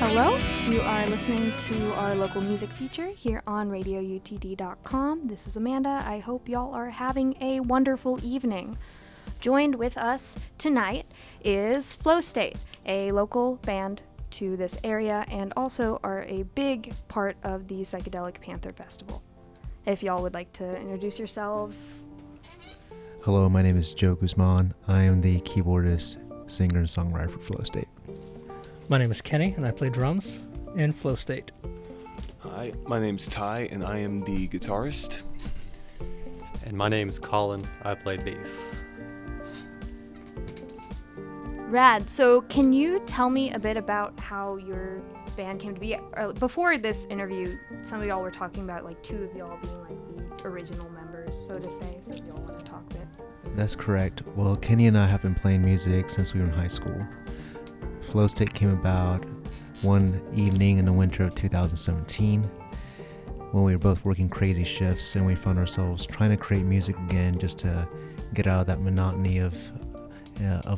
Hello, you are listening to our local music feature here on radioutd.com. This is Amanda. I hope y'all are having a wonderful evening. Joined with us tonight is Flow State, a local band to this area and also are a big part of the Psychedelic Panther Festival. If y'all would like to introduce yourselves. Hello, my name is Joe Guzman. I am the keyboardist, singer, and songwriter for Flow State. My name is Kenny, and I play drums in Flow State. Hi, my name's Ty, and I am the guitarist. And my name's Colin. I play bass. Rad. So can you tell me a bit about how your band came to be? Before this interview, some of y'all were talking about like two of y'all being like the original members, so to say. So if y'all want to talk a bit. That's correct. Well, Kenny and I have been playing music since we were in high school. Flow State came about one evening in the winter of 2017 when we were both working crazy shifts and we found ourselves trying to create music again just to get out of that monotony of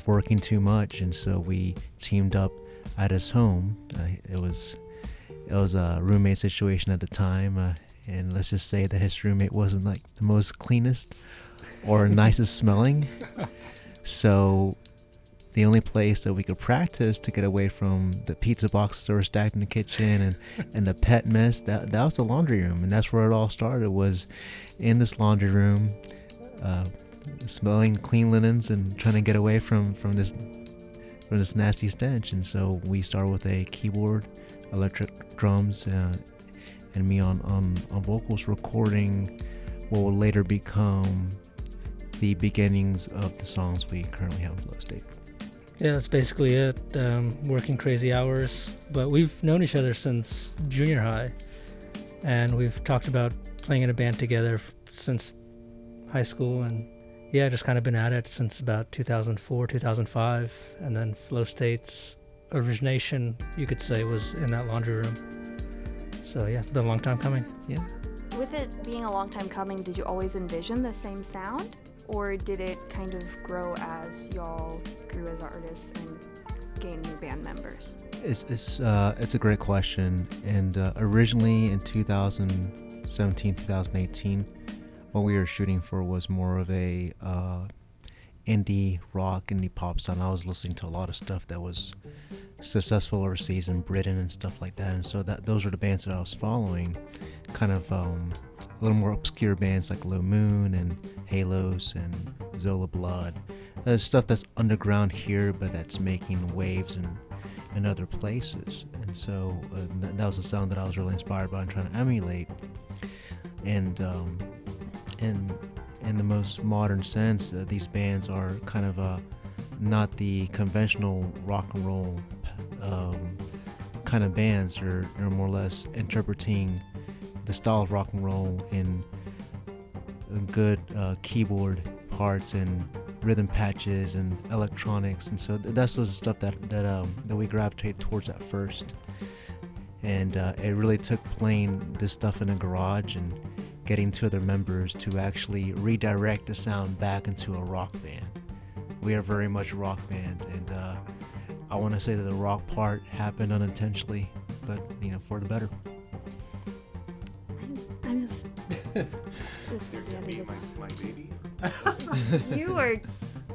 working too much. And so we teamed up at his home. It was a roommate situation at the time, and let's just say that his roommate wasn't like the most cleanest or nicest smelling. So the only place that we could practice to get away from the pizza boxes that were stacked in the kitchen and the pet mess, that was the laundry room. And that's where it all started, was in this laundry room, smelling clean linens and trying to get away from this nasty stench. And so we started with a keyboard, electric drums, and me on vocals, recording what will later become the beginnings of the songs we currently have in Flow State. Yeah, that's basically it. Working crazy hours, but we've known each other since junior high, and we've talked about playing in a band together since high school, and yeah, just kind of been at it since about 2004, 2005, and then Flow State's origination, you could say, was in that laundry room. So yeah, it's been a long time coming. Yeah. With it being a long time coming, did you always envision the same sound? Or did it kind of grow as y'all grew as artists and gained new band members? It's a great question. And originally in 2017, 2018, what we were shooting for was more of a indie rock, indie pop sound. I was listening to a lot of stuff that was successful overseas in Britain and stuff like that. And so those were the bands that I was following, kind of a little more obscure bands like Low Moon and Halos and Zola Blood. Stuff that's underground here, but that's making waves in other places. And so that was a sound that I was really inspired by and trying to emulate. And in the most modern sense, these bands are kind of not the conventional rock and roll kind of bands. They're more or less interpreting the style of rock and roll in good keyboard parts and rhythm patches and electronics, and so that's the stuff that we gravitate towards at first. And it really took playing this stuff in a garage and getting two other members to actually redirect the sound back into a rock band. We are very much a rock band, and I want to say that the rock part happened unintentionally, but for the better. I'm just my baby. You are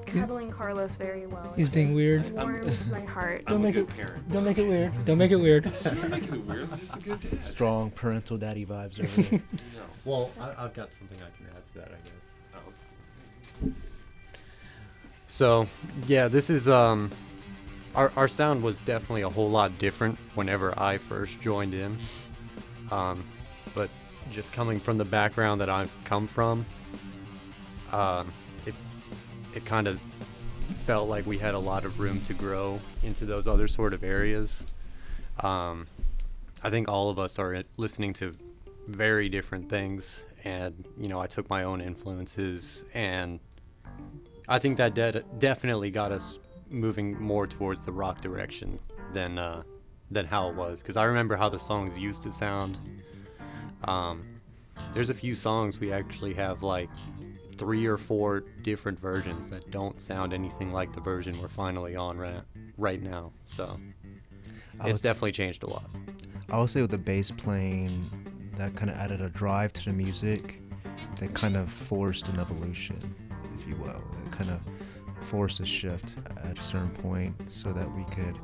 cuddling Carlos very well. He's being weird. It warms my heart. I'm a good parent. Don't make it weird. Don't make it weird. I'm not making it weird. I'm just a good dad. Strong parental daddy vibes over there. No. Well, I've got something I can add to that, I guess. Oh. So, yeah, this is, our sound was definitely a whole lot different whenever I first joined in. But just coming from the background that I've come from, it kind of felt like we had a lot of room to grow into those other sort of areas. I think all of us are listening to very different things, and I took my own influences, and I think that definitely got us moving more towards the rock direction than how it was, because I remember how the songs used to sound. There's a few songs we actually have like 3 or 4 different versions that don't sound anything like the version we're finally on right now. So It's definitely changed a lot. I would say with the bass playing, that kind of added a drive to the music that kind of forced an evolution, if you will. It kind of forced a shift at a certain point so that we could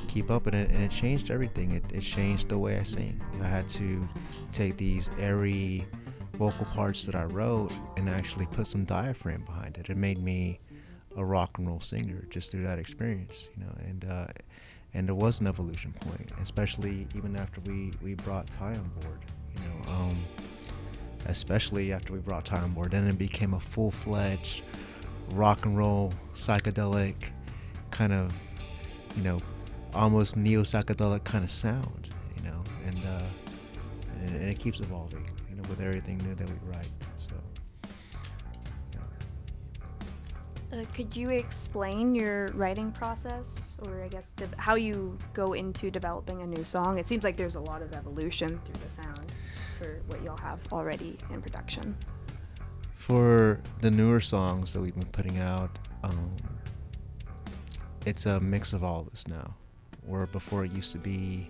keep up in it, and it changed everything. It changed the way I sing. I had to take these airy vocal parts that I wrote and actually put some diaphragm behind it. It made me a rock and roll singer just through that experience, you know, and there was an evolution point, especially even after we brought Ty on board, you know, especially after we brought Ty on board, then it became a full-fledged rock and roll psychedelic kind of, you know, almost neo-psychedelic kind of sound, you know, and it keeps evolving, you know, with everything new that we write. So could you explain your writing process, or I guess how you go into developing a new song? It seems like there's a lot of evolution through the sound for what y'all have already in production. For the newer songs that we've been putting out, it's a mix of all of us now. Where before it used to be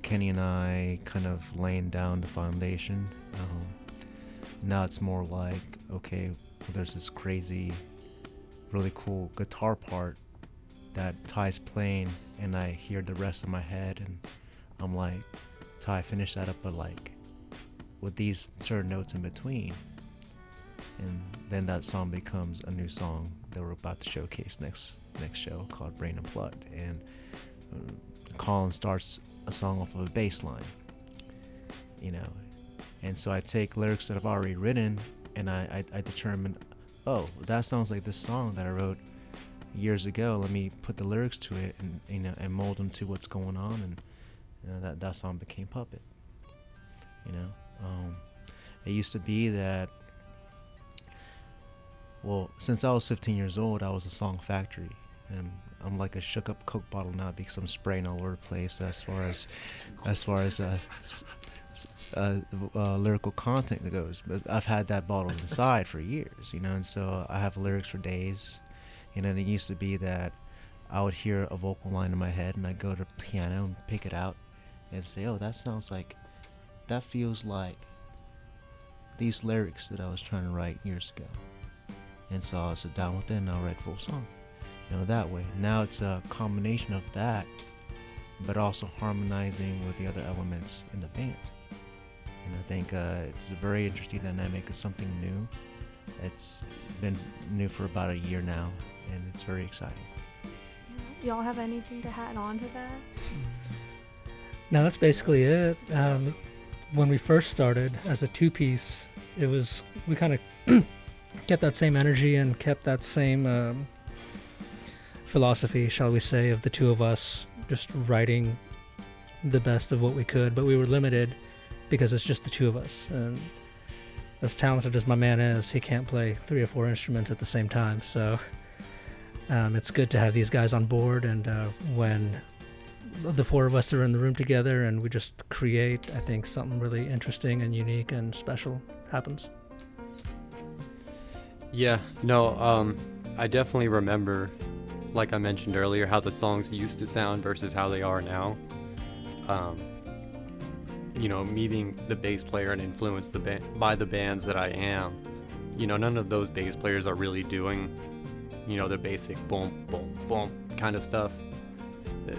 Kenny and I kind of laying down the foundation. Now it's more like, okay, well, there's this crazy, really cool guitar part that Ty's playing, and I hear the rest of my head, and I'm like, Ty, finish that up, but like with these certain notes in between. And then that song becomes a new song that we're about to showcase next show, called Brain Unplugged. And Colin starts a song off of a bass line, you know, and so I take lyrics that I've already written, and I determine, oh, that sounds like this song that I wrote years ago. Let me put the lyrics to it, and you know, and mold them to what's going on, and you know, that song became Puppet. You know, it used to be that, well, since I was 15 years old, I was a song factory, and I'm like a shook up Coke bottle now because I'm spraying all over the place as far as lyrical content goes. But I've had that bottle on the side for years, you know, and so I have lyrics for days. You know, and it used to be that I would hear a vocal line in my head, and I'd go to the piano and pick it out and say, oh, that feels like these lyrics that I was trying to write years ago. And so I'll sit down with it and I'll write a full song, you know, that way. Now it's a combination of that, but also harmonizing with the other elements in the band. And I think it's a very interesting dynamic. It's something new. It's been new for about a year now, and it's very exciting. Y'all have anything to add on to that? No, that's basically it. When we first started as a two-piece, we kind of kept that same energy and kept that same philosophy, shall we say, of the two of us just writing the best of what we could, but we were limited because it's just the two of us. And as talented as my man is, he can't play 3 or 4 instruments at the same time. So it's good to have these guys on board, and when the 4 of us are in the room together and we just create, I think something really interesting and unique and special happens. Yeah, no, I definitely remember, like I mentioned earlier, how the songs used to sound versus how they are now. You know, me being the bass player and influenced by the bands that I am, you know, none of those bass players are really doing, you know, the basic boom, boom, boom kind of stuff.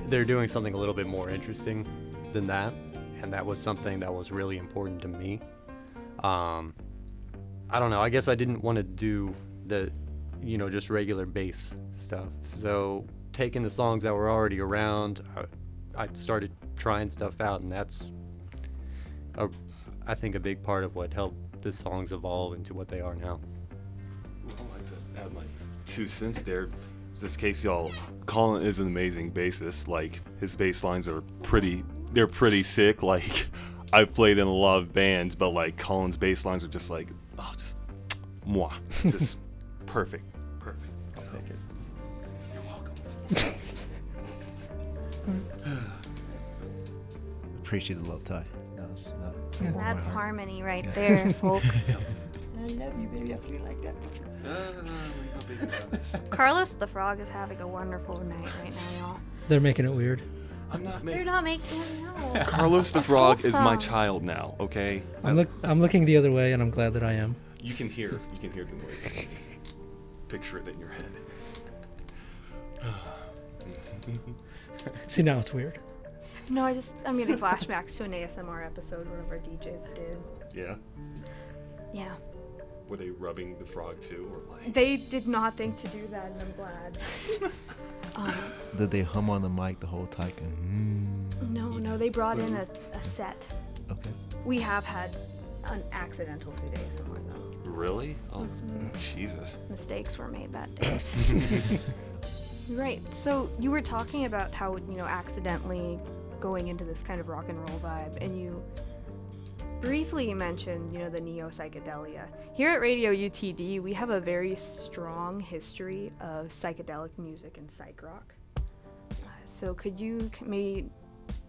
They're doing something a little bit more interesting than that, and that was something that was really important to me. I don't know, I guess I didn't want to do the, you know, just regular bass stuff. So taking the songs that were already around, I started trying stuff out, and that's, I think, a big part of what helped the songs evolve into what they are now. Well, I'd like to add my 2 cents there. Just in case y'all, Colin is an amazing bassist. Like, his bass lines are pretty sick. Like, I've played in a lot of bands, but like Colin's bass lines are just like, oh, just mwah, just perfect. I'll take it. You're welcome. Appreciate the love, Ty. That's harmony right there, folks. I love you, baby. I feel like that. Carlos the Frog is having a wonderful night right now, y'all. They're making it weird. I'm not They're making. not making no. Carlos the That's Frog is my wholesome. child now. Okay. I'm looking the other way, and I'm glad that I am. You can hear the noise. Picture it in your head. See, now it's weird. No, I'm getting flashbacks to an ASMR episode one of our DJs did. Yeah. Yeah. Were they rubbing the frog too, or like? They did not think to do that, and I'm glad. Did they hum on the mic the whole time? No, they brought in a set. Okay. We have had an accidental food ASMR though. Really? Oh, Jesus. Mistakes were made that day. Right. So you were talking about how, accidentally going into this kind of rock and roll vibe, and you briefly mentioned, the neo-psychedelia. Here at Radio UTD, we have a very strong history of psychedelic music and psych rock. So could you maybe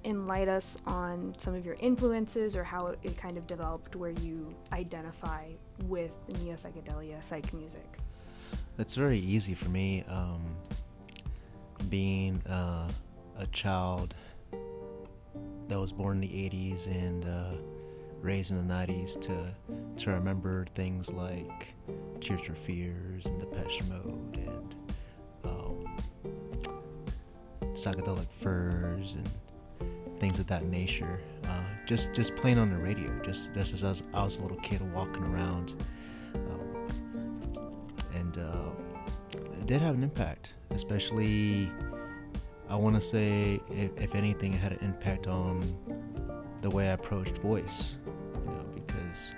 enlighten us on some of your influences or how it kind of developed where you identify with the neo-psychedelia psych music? It's very easy for me, being a child that was born in the 80s and raised in the 90s to remember things like Tears for Fears and Depeche Mode and Psychedelic Furs and things of that nature. Just playing on the radio, just as I was a little kid walking around, and it did have an impact. Especially, I want to say, if anything, it had an impact on the way I approached voice. Because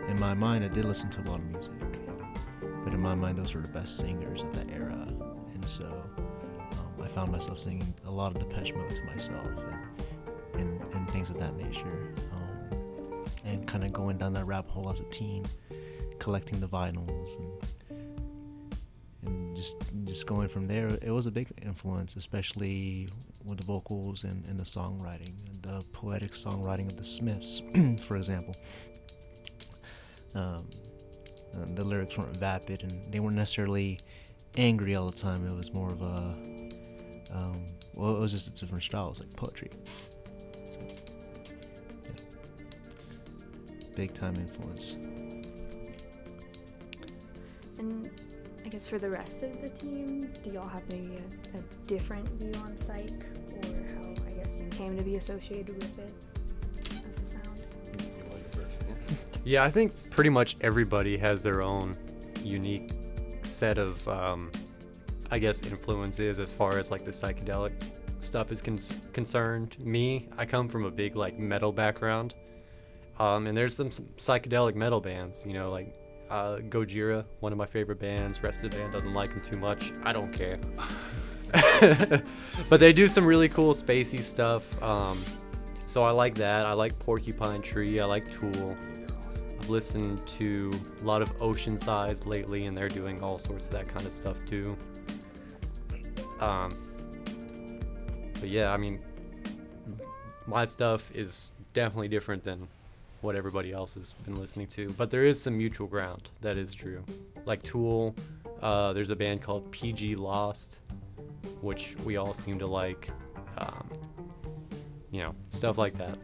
in my mind, I did listen to a lot of music, but in my mind, those were the best singers of that era, and so I found myself singing a lot of Depeche Mode to myself and things of that nature, and kind of going down that rabbit hole as a teen, collecting the vinyls and just going from there. It was a big influence, especially with the vocals and the songwriting, the poetic songwriting of the Smiths, for example. The lyrics weren't vapid, and they weren't necessarily angry all the time. It was more of a, it was just a different style. It was like poetry. So, yeah. Big time influence. And I guess for the rest of the team, do y'all have maybe a different view on psych, or how I guess you came to be associated with it as a sound? Yeah, I think pretty much everybody has their own unique set of, I guess, influences as far as like the psychedelic stuff is concerned. Me, I come from a big like metal background, and there's some psychedelic metal bands, like Gojira, one of my favorite bands. Rest of the band doesn't like them too much. I don't care. But they do some really cool spacey stuff. So I like that. I like Porcupine Tree. I like Tool. I've listened to a lot of Ocean Size lately, and they're doing all sorts of that kind of stuff too. But yeah, I mean, my stuff is definitely different than what everybody else has been listening to, but there is some mutual ground. That is true. Like Tool, there's a band called PG Lost, which we all seem to like. Stuff like that.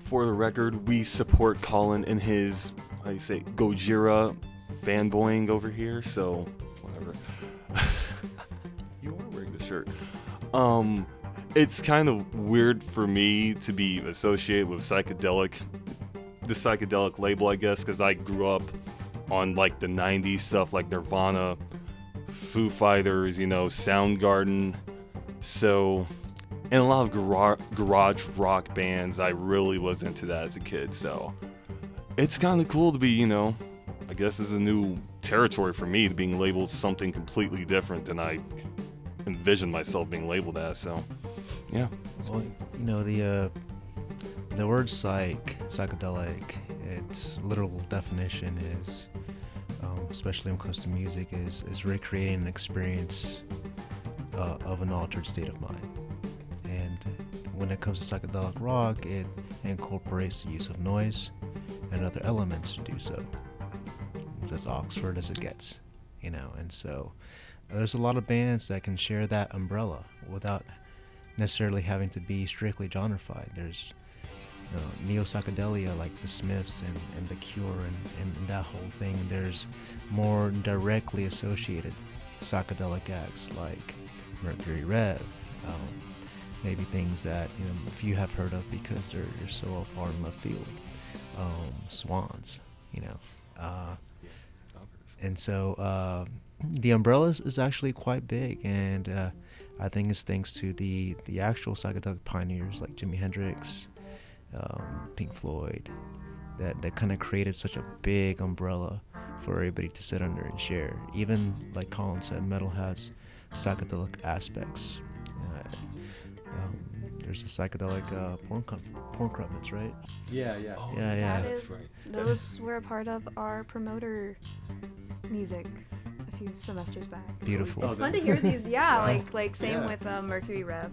For the record, we support Colin in his, Gojira fanboying over here, so whatever. You are wearing the shirt. It's kind of weird for me to be associated with the psychedelic label, I guess, because I grew up on like the 90s stuff like Nirvana, Foo Fighters, Soundgarden. So, and a lot of garage rock bands, I really was into that as a kid. So, it's kind of cool to be, I guess this is a new territory for me, to being labeled something completely different than I envisioned myself being labeled as. So, yeah. Well, the word psychedelic, its literal definition is, especially when it comes to music, is recreating an experience of an altered state of mind. And when it comes to psychedelic rock, it incorporates the use of noise and other elements to do so. It's as Oxford as it gets, and so there's a lot of bands that can share that umbrella without necessarily having to be strictly genreified. There's neo-psychedelia like the Smiths and the Cure and that whole thing. There's more directly associated psychedelic acts like Mercury Rev, maybe things that few have heard of because they're so far in left field. Swans, and so the umbrella is actually quite big, and I think it's thanks to the actual psychedelic pioneers like Jimi Hendrix, Pink Floyd, that kind of created such a big umbrella for everybody to sit under and share. Even like Colin said, metal has psychedelic aspects. There's a psychedelic porn crumpets, right? Yeah. Oh, Yeah. That is, those were a part of our promoter music a few semesters back. Beautiful. It's fun to hear these. Yeah, Wow. like same Yeah. with Mercury Rev.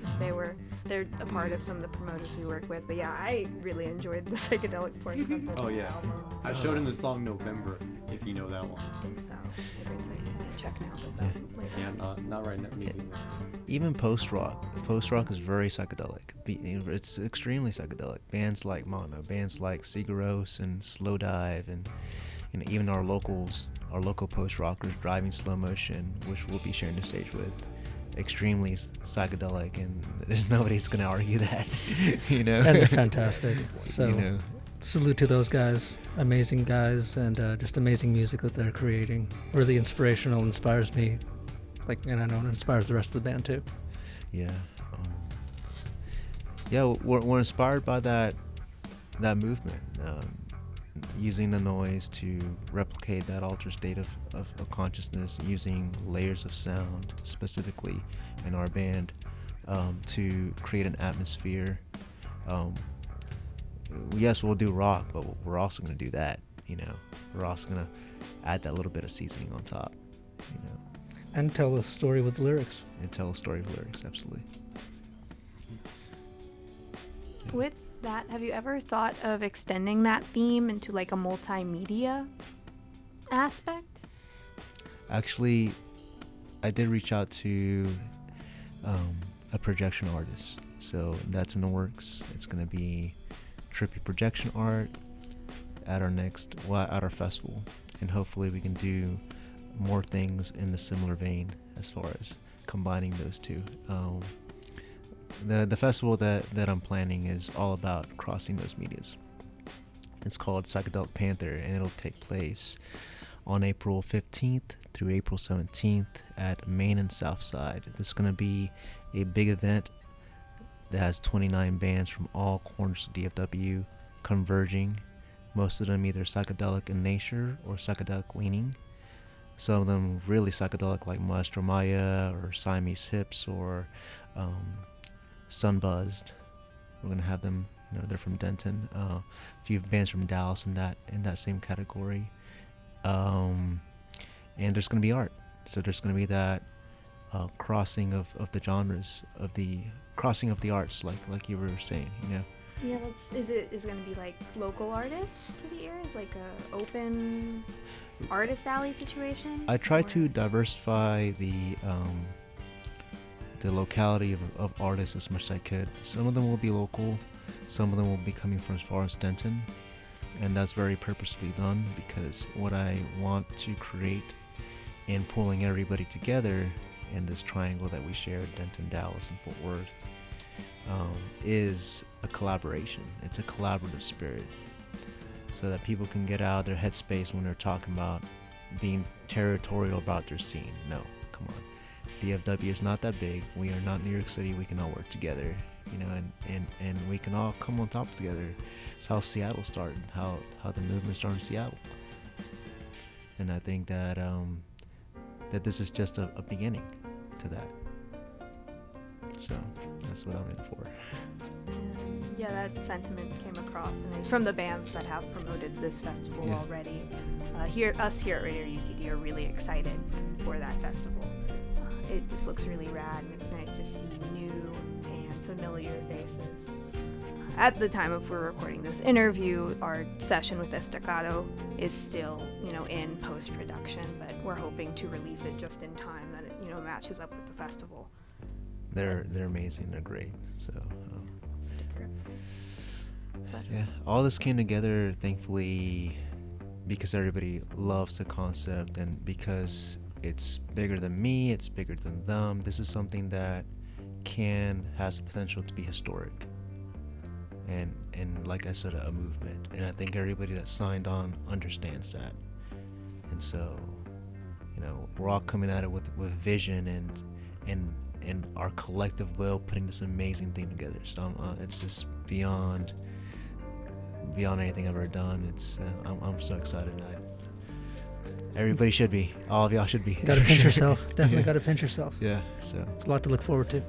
They're a part of some of the promoters we work with. But yeah, I really enjoyed the psychedelic porn crumpets Oh, yeah. album. I showed him the song November, if you know that one. I think so. Maybe it's like check now, but later. Yeah, not right now. Maybe. Even post-rock. Post-rock is very psychedelic. It's extremely psychedelic. Bands like Mono, bands like Sigaros and Slow Dive, and even our local post-rockers, Driving Slow Motion, which we'll be sharing the stage with, extremely psychedelic, and there's nobody that's gonna argue that, And they're fantastic. So salute to those guys, amazing guys, and just amazing music that they're creating. Really inspirational, inspires me, and I know it inspires the rest of the band too. Yeah. We're inspired by that movement, using the noise to replicate that altered state of consciousness, using layers of sound specifically in our band to create an atmosphere. Yes, we'll do rock, but we're also going to do that. We're also going to add that little bit of seasoning on top. And tell a story with lyrics. And tell a story with lyrics, absolutely. With that, have you ever thought of extending that theme into like a multimedia aspect? Actually, I did reach out to a projection artist, so that's in the works. It's going to be trippy projection art at our festival, and hopefully we can do more things in the similar vein as far as combining those two. The festival that I'm planning is all about crossing those medias. It's called Psychedelic Panther, and it'll take place on April 15th through April 17th at Main and South Side. This is going to be a big event that has 29 bands from all corners of DFW converging, most of them either psychedelic in nature or psychedelic leaning. Some of them really psychedelic like Maestro Maya or Siamese Hips or Sunbuzzed. We're going to have them, they're from Denton. A few bands from Dallas in that same category. And there's going to be art. So there's going to be that crossing of the genres, of the crossing of the arts, like you were saying, Yeah, is it going to be like local artists to the ears, like a open artist alley situation? I try to diversify the locality of artists as much as I could. Some of them will be local, some of them will be coming from as far as Denton, and that's very purposefully done because what I want to create in pulling everybody together in this triangle that we share, Denton, Dallas, and Fort Worth, is a collaboration. It's a collaborative spirit, so that people can get out of their headspace when they're talking about being territorial about their scene. No, come on. DFW is not that big. We are not New York City. We can all work together, and we can all come on top together. It's how Seattle started, how the movement started in Seattle. And I think that that this is just a beginning to that. So that's what I'm in for. Yeah, that sentiment came across from the bands that have promoted this festival already. Us here at Radio UTD are really excited for that festival. It just looks really rad, and it's nice to see new and familiar faces. At the time of we're recording this interview, our session with Estacado is still, in post-production, but we're hoping to release it just in time that it matches up with the festival. They're amazing. They're great. So Sticker. But yeah, all this came together, thankfully, because everybody loves the concept, and because it's bigger than me, it's bigger than them. This is something that has the potential to be historic, and like I said, a movement. And I think everybody that signed on understands that. And so, we're all coming at it with vision and our collective will, putting this amazing thing together. So it's just beyond anything I've ever done. It's I'm so excited. Everybody should be. All of y'all should be. Gotta pinch yourself. Definitely gotta pinch yourself. Yeah. So It's a lot to look forward to.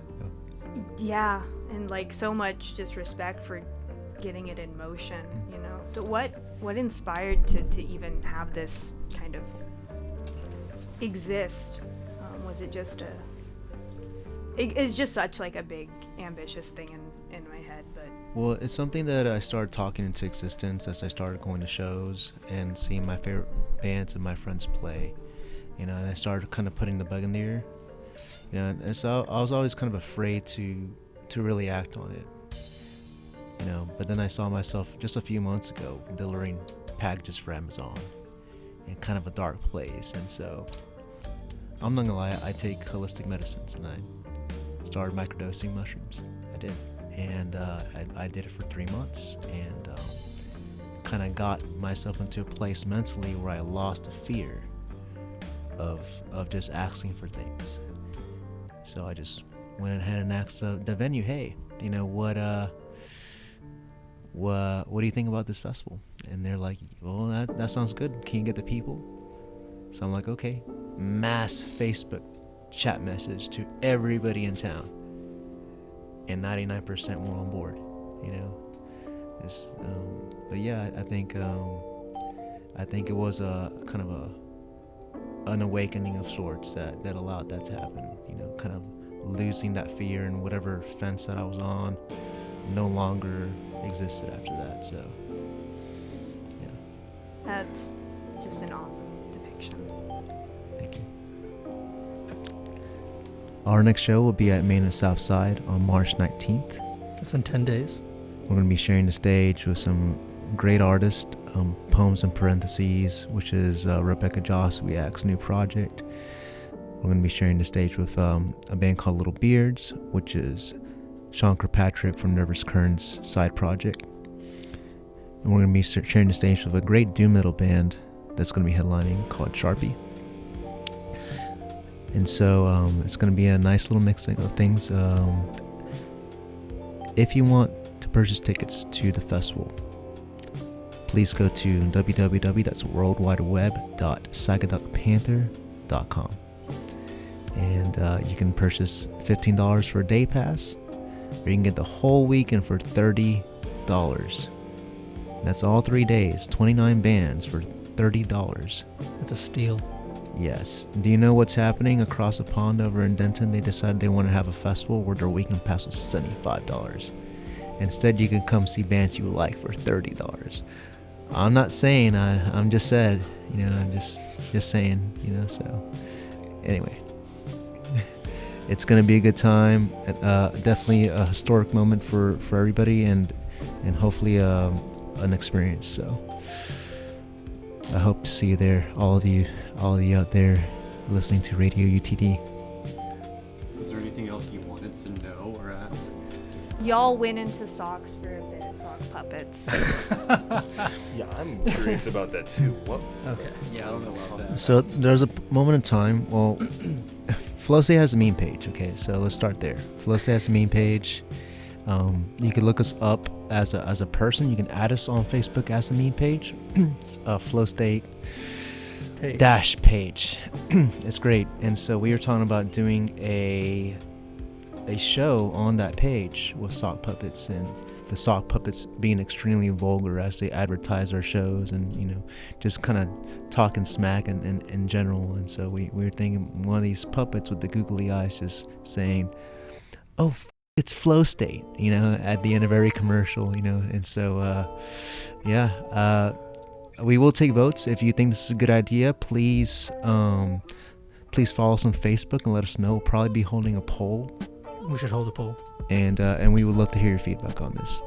yeah, and like so much just respect for getting it in motion, So what inspired to even have this kind of exist? Was it just it's just such like a big ambitious thing in my head, but well, it's something that I started talking into existence as I started going to shows and seeing my favorite bands and my friends play, and I started kind of putting the bug in the ear, and so I was always kind of afraid to really act on it, but then I saw myself just a few months ago delivering packages for Amazon in kind of a dark place, and so I'm not gonna lie, I take holistic medicines, and I started microdosing mushrooms. I did. And I did it for 3 months, and kind of got myself into a place mentally where I lost the fear of just asking for things. So I just went ahead and asked the venue, hey, what do you think about this festival? And they're like, well, that sounds good. Can you get the people? So I'm like, okay. Mass Facebook chat message to everybody in town, and 99% were on board. But yeah, I think it was a kind of an awakening of sorts that allowed that to happen. Kind of losing that fear, and whatever fence that I was on no longer existed after that. So yeah, that's just an awesome depiction. thank you. Our next show will be at Main and South Side on March 19th. That's in 10 days. We're going to be sharing the stage with some great artists, Poems in Parentheses, which is Rebecca Joswiak's new project. We're going to be sharing the stage with a band called Little Beards, which is Sean Kirkpatrick from Nervous Current's side project. And we're going to be sharing the stage with a great doom metal band that's going to be headlining called Sharpie. And so it's going to be a nice little mix of things. If you want to purchase tickets to the festival, please go to www.worldwideweb.psychedelicpanther.com. And you can purchase $15 for a day pass, or you can get the whole weekend for $30. That's all 3 days, 29 bands for $30. That's a steal. Yes. Do you know what's happening across the pond over in Denton? They decided they want to have a festival where their weekend pass was $75. Instead, you can come see bands you like for $30. I'm not saying, I'm just said, I'm just saying, so anyway. It's going to be a good time. Definitely a historic moment for everybody, and hopefully an experience. So I hope to see you there, all of you out there listening to Radio UTD. Is there anything else you wanted to know or ask? Y'all went into socks for a bit, sock puppets. Yeah, I'm curious about that too. What? Okay. Yeah, I don't know about that. So there's a moment in time. Well, Flowstate has a meme page. Okay, so let's start there. Flowstate has a meme page. You can look us up as a person. You can add us on Facebook as a meme page. It's Flowstate dash page. It's great. And so we were talking about doing a show on that page with sock puppets, and the sock puppets being extremely vulgar as they advertise our shows, and just kind of talking smack in general. And so we were thinking one of these puppets with the googly eyes just saying, oh, it's Flowstate, at the end of every commercial, and so we will take votes. If you think this is a good idea, please please follow us on Facebook and let us know. We'll probably be holding a poll, We should hold a poll. and we would love to hear your feedback on this.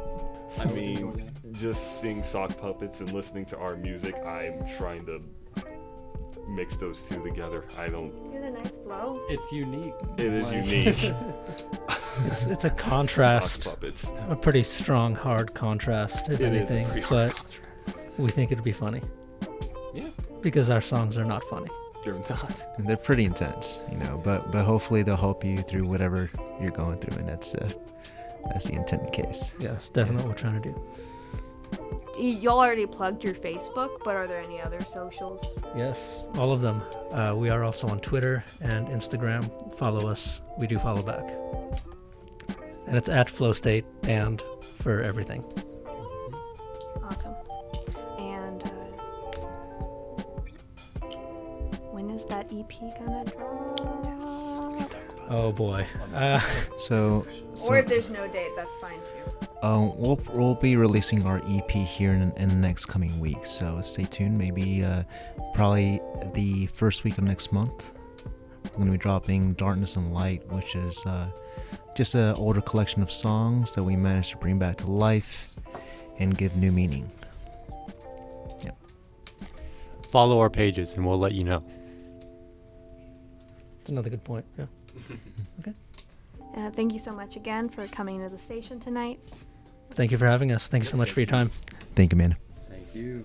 I mean, just seeing sock puppets and listening to our music, I'm trying to mix those two together. I don't. Get a nice flow. It's unique. It is unique. It's a contrast, Sock puppets. a pretty strong, hard contrast, if It is a anything. pretty hard But contrast. we think it'd be funny Yeah, because our songs are not funny. they're not. And they're pretty intense, but hopefully they'll help you through whatever you're going through, and that's the intended case. Yeah, it's definitely what we're trying to do. Y'all already plugged your Facebook, but are there any other socials? Yes, all of them. We are also on Twitter and Instagram. Follow us. We do follow back. And it's at Flow State Band for everything. Awesome. And when is that EP gonna drop? Oh boy. So Or if there's no date, that's fine too. we'll be releasing our EP here in the next coming weeks. So stay tuned. Maybe probably the first week of next month. We're going to be dropping Darkness and Light, which is just an older collection of songs that we managed to bring back to life and give new meaning. Yep. Follow our pages and we'll let you know. It's another good point. Yeah. Thank you so much again for coming to the station tonight. Thank you for having us. Thank you so much for your time. Thank you, man. Thank you.